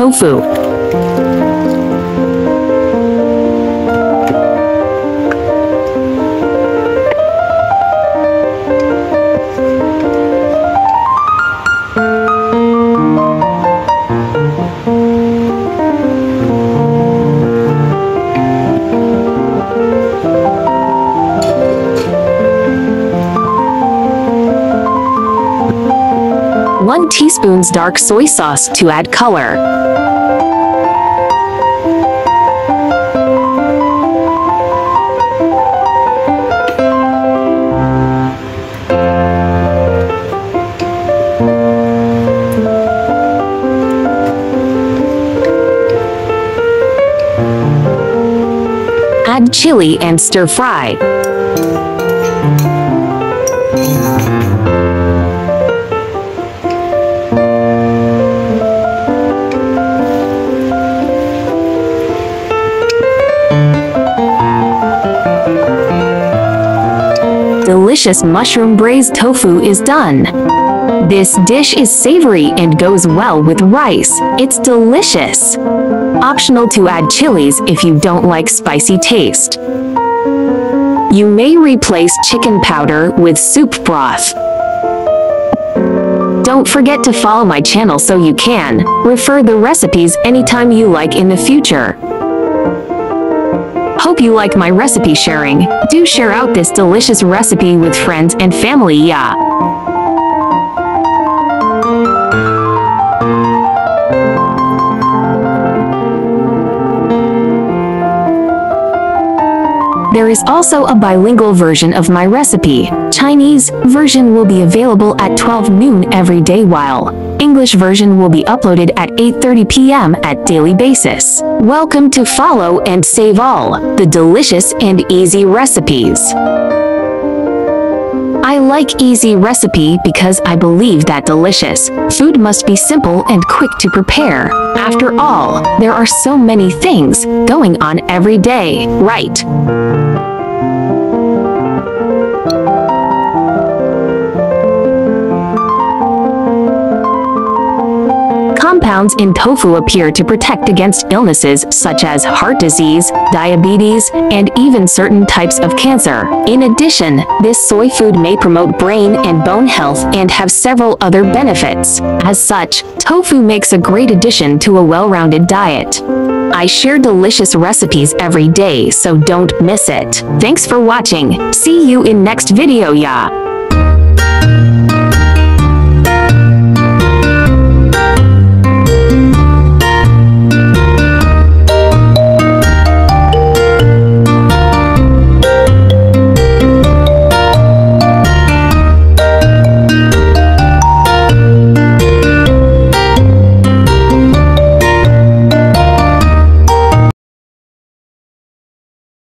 tofu. One teaspoon dark soy sauce to add color. Add chili and stir fry. Delicious mushroom braised tofu is done. This dish is savory and goes well with rice. It's delicious. Optional to add chilies if you don't like spicy taste. You may replace chicken powder with soup broth. Don't forget to follow my channel so you can refer the recipes anytime you like in the future. Hope you like my recipe sharing. Do share out this delicious recipe with friends and family, yeah. There is also a bilingual version of my recipe. Chinese version will be available at 12 noon every day, while English version will be uploaded at 8:30 p.m. at daily basis. Welcome to follow and save all the delicious and easy recipes. I like easy recipe because I believe that delicious food must be simple and quick to prepare. After all, there are so many things going on every day, right? Compounds in tofu appear to protect against illnesses such as heart disease, diabetes, and even certain types of cancer. In addition, this soy food may promote brain and bone health and have several other benefits. As such, tofu makes a great addition to a well-rounded diet. I share delicious recipes every day, so don't miss it. Thanks for watching. See you in next video, yeah.